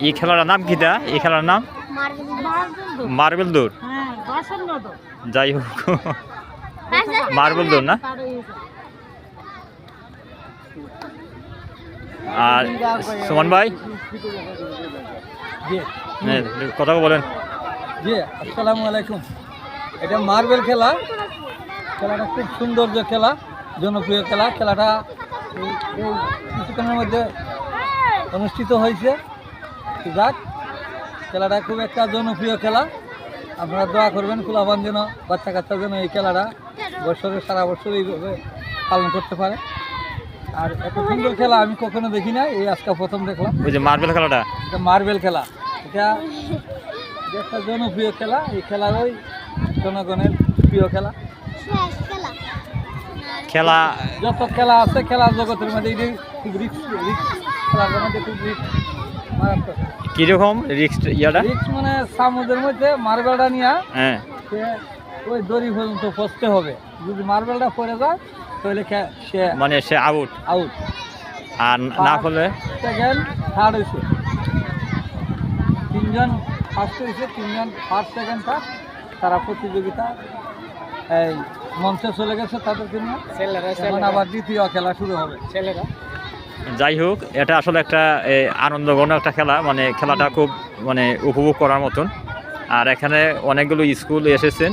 এই খেলার নাম কি দা? এই খেলার নাম মার্বেল দৌড়। যাই হোক, মার্বেল দৌড় না? আর সুমন ভাই কথা বলেন। জি, আসসালামু আলাইকুম। এটা মার্বেল খেলা। খেলাটা খুব সৌন্দর্য খেলা, জনপ্রিয় খেলা। খেলাটা কিছুক্ষণের মধ্যে অনুষ্ঠিত হয়েছে। যাক, খেলাটা খুব একটা জনপ্রিয় খেলা। আপনারা দোয়া করবেন ফুলাবান যেন, বাচ্চা কাচ্চা যেন এই খেলাটা বছরের সারা বছর এইভাবে পালন করতে পারে। আর এত সুন্দর খেলা আমি কখনো দেখি না, এই আজকে প্রথম দেখলাম। ওই যে মার্বেল খেলাটা, এটা মার্বেল খেলা। এটা একটা জনপ্রিয় খেলা। এই খেলার ওই জনগণের প্রিয় খেলা। খেলা যত খেলা আছে খেলার জগতের মধ্যে এটি খুব রিক্স খেলার মধ্যে খুব রিক্স মারাত্মক। কিরকম রিক্স? ইয়াটা রিক্স মানে সামুদ্রের মধ্যে মার্বেলটা নিয়ে হ্যাঁ ওই দড়ি পর্যন্ত পৌঁছতে হবে। যদি মার্বেলটা পড়ে যায় তাহলে সে মানে সে আউট। আর না হলে সেকেন্ড থার্ড হয়েছে, তিনজন ফার্স্ট হয়েছে, তিনজন ফার্স্ট সেকেন্ড থার্ড। তারা প্রতিযোগিতা এই মঞ্চে চলে গেছে তাদেরকে নিয়ে। এখন আবার দ্বিতীয় খেলা শুরু হবে ছেলেরা। যাই হোক, এটা আসলে একটা আনন্দঘন একটা খেলা। মানে খেলাটা খুব মানে উপভোগ করার মতন। আর এখানে অনেকগুলো স্কুল এসেছেন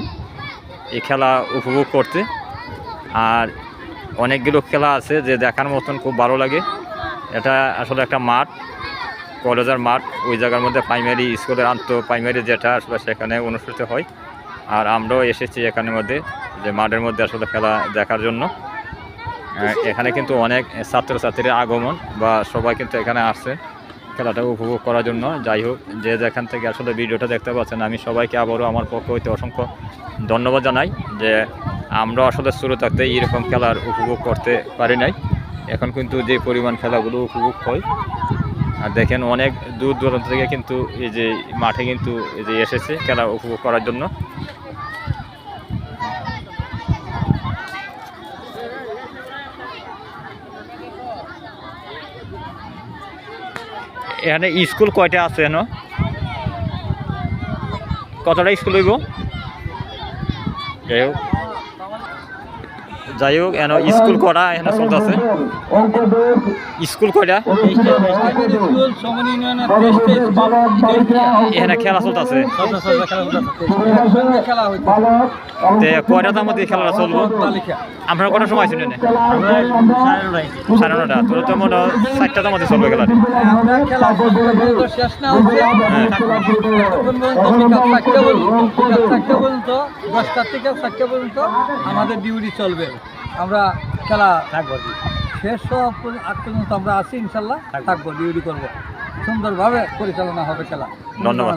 এই খেলা উপভোগ করতে। আর অনেকগুলো খেলা আছে যে দেখার মতন, খুব ভালো লাগে। এটা আসলে একটা মাঠ, কলেজের মাঠ। ওই জায়গার মধ্যে প্রাইমারি স্কুলের প্রাইমারি যেটা আসলে সেখানে অনুষ্ঠিত হয়। আর আমরাও এসেছি এখানের মধ্যে, যে মাঠের মধ্যে আসলে খেলা দেখার জন্য। এখানে কিন্তু অনেক ছাত্রছাত্রীর আগমন বা সবাই কিন্তু এখানে আসছে খেলাটা উপভোগ করার জন্য। যাই হোক, যে যেখান থেকে আসলে ভিডিওটা দেখতে পাচ্ছেন, আমি সবাইকে আবারও আমার পক্ষ হইতে অসংখ্য ধন্যবাদ জানাই যে আমরা আসলে শুরু থাকতে এরকম খেলার উপভোগ করতে পারি নাই। এখন কিন্তু যে পরিমাণ খেলাগুলো উপভোগ হয়, আর দেখেন অনেক দূর দূরান্ত থেকে কিন্তু এই যে মাঠে কিন্তু এই যে এসেছে খেলা উপভোগ করার জন্য। এখানে স্কুল কয়টা আছে? এন কতটা স্কুল হইব? যাই হোক এন স্কুল করা এখানে চলতেছে। স্কুল কয়টা? এখানে খেলা চলতেছে। কয়টার মধ্যে খেলাটা চলবো? আপনার কটার সময় ছিল? 9:30। তোর তো মনে হয় 4টার মধ্যে চলবে খেলাটা। আমাদের ডিউটি চলবে। আমরা খেলা থাকবো, শেষ আগ পর্যন্ত আমরা আছি, ইনশাল্লাহ থাকবো, ডিউটি করবো। সুন্দরভাবে পরিচালনা হবে খেলা। ধন্যবাদ।